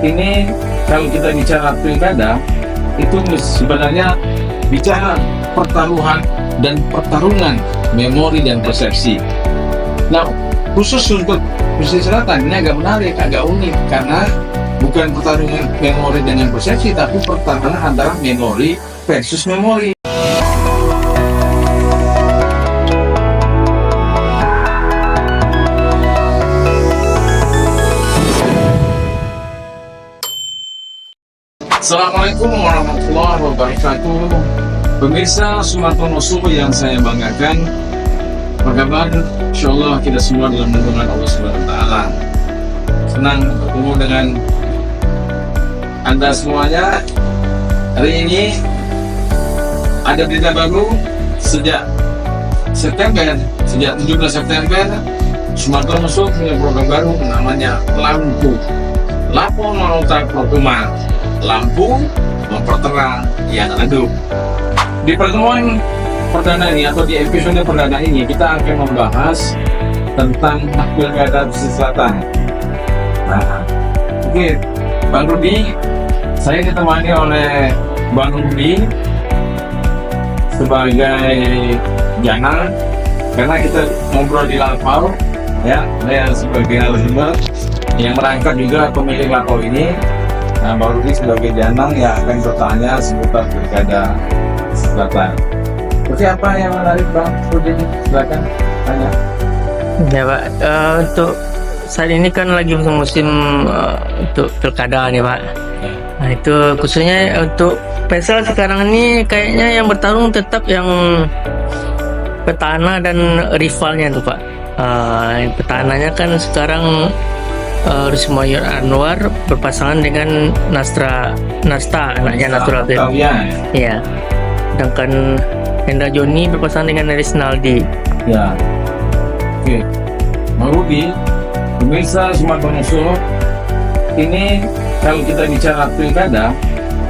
ini kalau kita bicara pilkada itu sebenarnya bicara pertaruhan dan pertarungan memori dan persepsi. Nah, khusus untuk Pesisir Selatan ini agak menarik, agak unik karena bukan pertarungan memori dengan persepsi, tapi pertarungan antara memori versus memori. Assalamualaikum warahmatullahi wabarakatuh. Pemirsa Sumatera Musuh yang saya banggakan, apa kabar? Insyaallah kita semua dalam lindungan Allah SWT. Senang bertemu dengan Anda semuanya. Hari ini ada berita baru sejak 17 September Sumatera Musuh punya program baru namanya Lampu Lapo Manota Prokuma. Lampu memperterang yang redup. Di pertemuan perdana ini atau di episode perdana ini kita akan membahas tentang Pilkada Pesisir Selatan. Nah, oke, Bang Rudi, saya ditemani oleh Bang Rudi sebagai jangan karena kita ngobrol di Lapau, ya, saya sebagai narasumber yang merangkap juga pemilik Lapau ini. Nah, Bang Rudi sebagai janang yang akan bertanya seputar Pilkada Selatan. Oke, apa yang menarik Bang Rudi? Silakan tanya. Ya Pak, untuk saat ini kan lagi musim untuk Pilkada nih Pak. Nah itu khususnya untuk PSL sekarang ini kayaknya yang bertarung tetap yang petahana dan rivalnya tuh Pak. Petananya kan sekarang Rusmayor Anwar berpasangan dengan Nasta anaknya Natural Band. Iya. Sedangkan Hendra Joni berpasangan dengan Rizaldi. Ya. Oke. Bang Rudi, pemirsa Sumatera Musuh, ini kalau kita bicara pilkada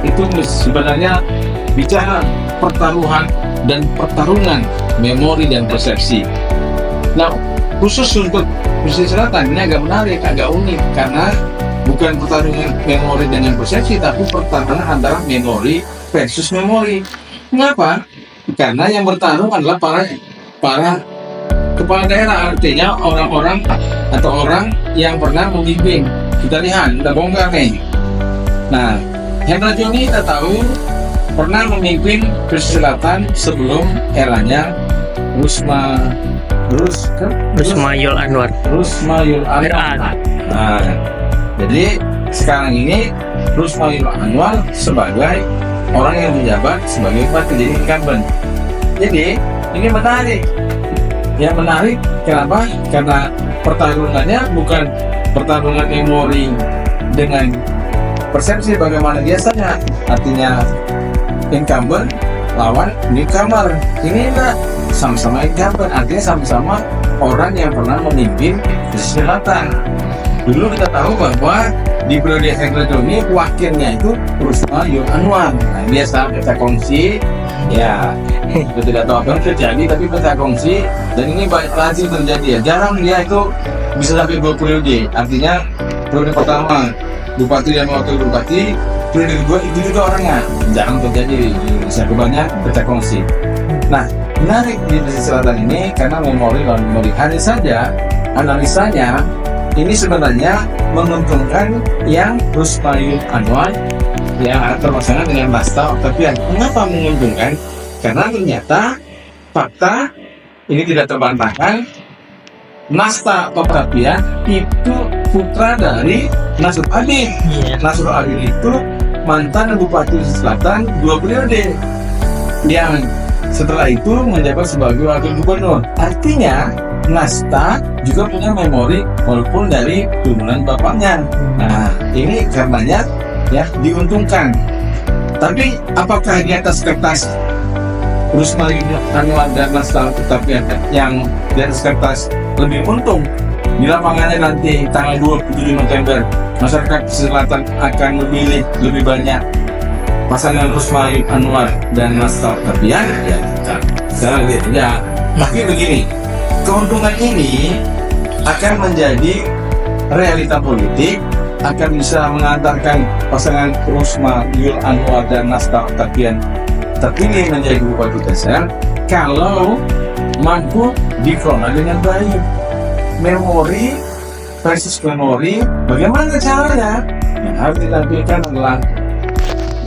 itu sebenarnya bicara pertaruhan dan pertarungan memori dan persepsi. Nah, khusus untuk Pesisir Selatan ini agak menarik, agak unik karena bukan pertarungan memori dengan persepsi, tapi pertarungan antara memori versus memori. Mengapa? Karena yang bertarung adalah para kepala daerah, artinya orang-orang atau orang yang pernah memimpin. Kita lihat, kita bongkar nih. Nah, Hendra Joni kita tahu pernah memimpin Pesisir Selatan sebelum eranya Rusmayor Anwar. Nah, jadi sekarang ini Rusmayor Anwar sebagai orang yang menjabat sebagai bupati, jadi incumbent. Jadi ini menarik. Yang menarik kenapa? Karena pertarungannya bukan pertarungan memori dengan persepsi bagaimana biasanya. Artinya incumbent lawan newcomer. Ini enggak, sama-sama incumbent, artinya sama-sama orang yang pernah memimpin Pesisir Selatan. Dulu kita tahu bahwa di periode Hendra Joni wakilnya itu Rusmayor Anwar. Nah, biasa pecah kongsi, ya kita tidak tahu apa yang terjadi, tapi pecah kongsi, dan ini banyak lazim terjadi ya. Jarang dia itu bisa sampai 2 periode. Artinya periode pertama bupati dan wakil bupati, periode kedua itu juga orangnya. Jarang terjadi di Indonesia, kebanyakan pecah kongsi. Nah, menarik di Pesisir Selatan ini karena memori lawan memori. Hanya saja analisanya ini sebenarnya menguntungkan yang Rusmayor Anwar yang terpasangan dengan Nasta Octavian. Mengapa menguntungkan? Karena ternyata fakta ini tidak terbantahkan, Nasta Octavian itu putra dari Nasrul Adil. Nasrul Adil itu mantan Bupati Selatan 2 periode yang setelah itu menjabat sebagai wakil gubernur. Artinya Nasta juga punya memori walaupun dari turunan bapaknya. Nah, ini karenanya ya diuntungkan. Tapi apakah di atas kertas Rusmayor Anwar dan Nasta Octavian yang di atas kertas lebih untung? Di lapangannya nanti tanggal 27 November masyarakat Pesisir Selatan akan memilih lebih banyak pasangan Rusmayor Anwar dan Nasta Octavian, ya kita lihat ya. Tapi begini, keuntungan ini akan menjadi realita politik akan bisa mengantarkan pasangan Rusma Yul Anwar dan Nasta Octavian terpilih menjadi Bupati Tegal kalau mampu dikelola dengan baik. Memori, krisis memori, bagaimana caranya? Yang harus ditampilkan adalah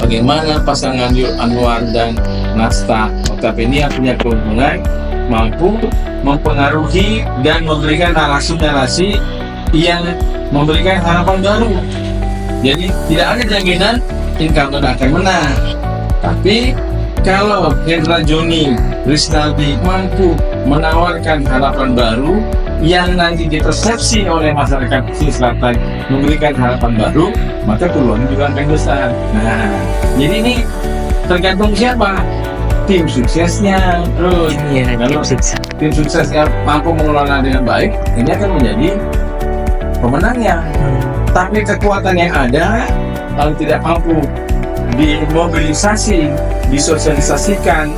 bagaimana pasangan Yul Anwar dan Nasta Octavian ini punya keuntungan mampu mempengaruhi dan memberikan narasi-narasi yang memberikan harapan baru. Jadi tidak ada jaminan incumbent akan menang. Tapi kalau Hendra Joni Rizaldi mampu menawarkan harapan baru yang nanti dipersepsi oleh masyarakat pesisir selatan memberikan harapan baru, maka peluang juga akan besar. Nah, jadi ini tergantung siapa tim suksesnya. Terus kalau tim suksesnya mampu mengelola dengan baik, ini akan menjadi pemenangnya. Tapi kekuatan yang ada kalau tidak mampu dimobilisasi, disosialisasikan,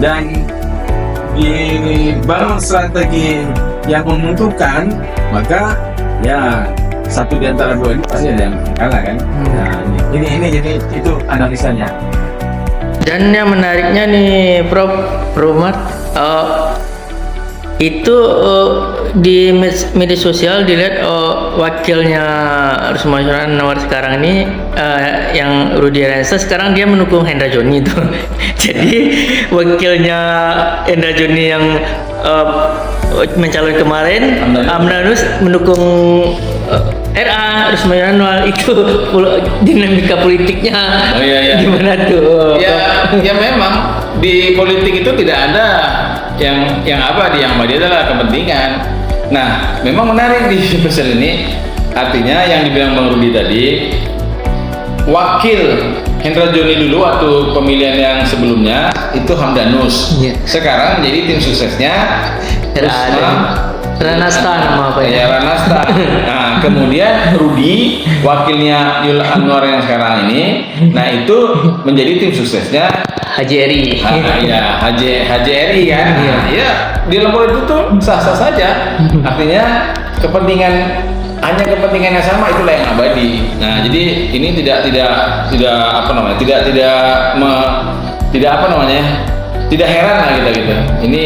dan dibangun strategi yang menguntungkan, maka ya satu di antara dua ini pasti ada yang kalah kan. Nah, ini jadi itu analisanya. Dan yang menariknya nih Prof. Rumart, itu di media sosial dilihat wakilnya Rusma Yul Anwar sekarang ini yang Rudy Aryansa sekarang dia mendukung Hendra Joni itu. Jadi wakilnya Hendra Joni yang mencalon kemarin Amdanus mendukung RA Rusma Yul Anwar. Itu dinamika politiknya gimana tuh? Ya memang di politik itu tidak ada yang abadi adalah kepentingan. Nah, memang menarik di pasal ini, artinya yang dibilang Bang Rudi tadi, wakil Hendra Joni dulu waktu pemilihan yang sebelumnya itu Hamdanus. Sekarang jadi tim suksesnya Ranasta nama apa ya? Ranasta. Nah, kemudian Rudi, wakilnya Yul Anwar yang sekarang ini, nah itu menjadi tim suksesnya Haji Eri. Ya, Haji Eri kan. Ya, di lembaga itu tuh sah-sah saja. Artinya hanya kepentingan yang sama, itulah yang abadi. Nah, jadi ini tidak heran lah kita gitu. Ini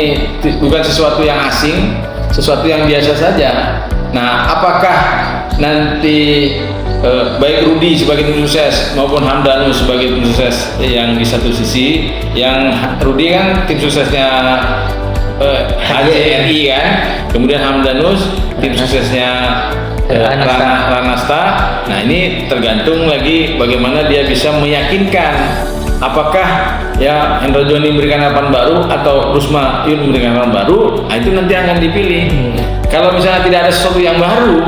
bukan sesuatu yang asing, sesuatu yang biasa saja. Nah, apakah nanti baik Rudi sebagai tim sukses maupun Hamdanus sebagai tim sukses yang di satu sisi, yang Rudi kan tim suksesnya HJRI kan, kemudian Hamdanus tim suksesnya Ranasta. Nah, ini tergantung lagi bagaimana dia bisa meyakinkan apakah ya Hendra Joni memberikan harapan baru atau Rusma Yul memberikan harapan baru. Nah, itu nanti akan dipilih. Kalau misalnya tidak ada sesuatu yang baru,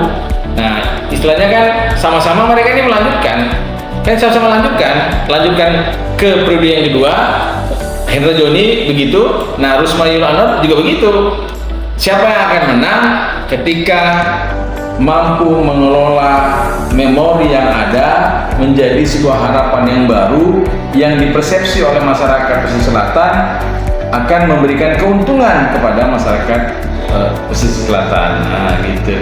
nah istilahnya kan sama-sama mereka ini melanjutkan ke periode yang kedua. Hendra Joni begitu, nah Rusma Yul Anwar juga begitu. Siapa yang akan menang ketika mampu mengelola memori yang ada menjadi sebuah harapan yang baru yang dipersepsi oleh masyarakat pesisir selatan akan memberikan keuntungan kepada masyarakat pesisir selatan. Nah, gitu.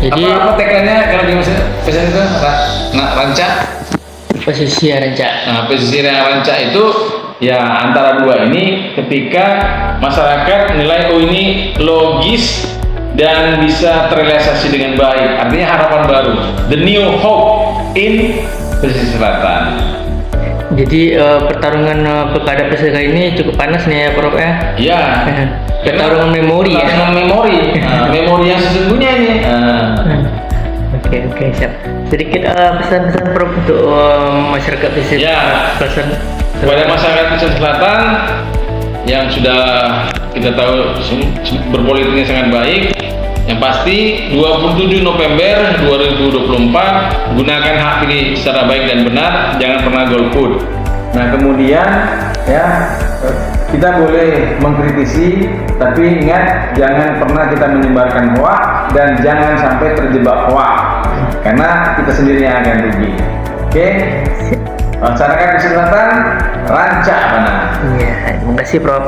Jadi apa tagline-nya kalau di pesisir itu Ranca? Pesisir Ranca. Nah, pesisir Ranca itu ya antara dua ini ketika masyarakat menilai ini logis dan bisa terrealisasi dengan baik, artinya harapan baru, the new hope in pesisir selatan. Jadi pertarungan pilkada pesisir kali ini cukup panas nih ya Prof ya. Iya. Pertarungan memori ya. Pertarungan memori. Memori yang sesungguhnya ini. Oke, siap. Sedikit pesan-pesan Prof untuk masyarakat pesisir. Ya. Pesan kepada masyarakat pesisir selatan yang sudah kita tahu berpolitiknya sangat baik. Yang pasti 27 November 2024 gunakan hak pilih secara baik dan benar, jangan pernah golput. Nah, kemudian ya kita boleh mengkritisi, tapi ingat jangan pernah kita menyebarkan hoak dan jangan sampai terjebak hoak, karena kita sendiri yang akan rugi. Oke? Masyarakat pesisir selatan, Ranca mana? Iya, terima kasih Prof.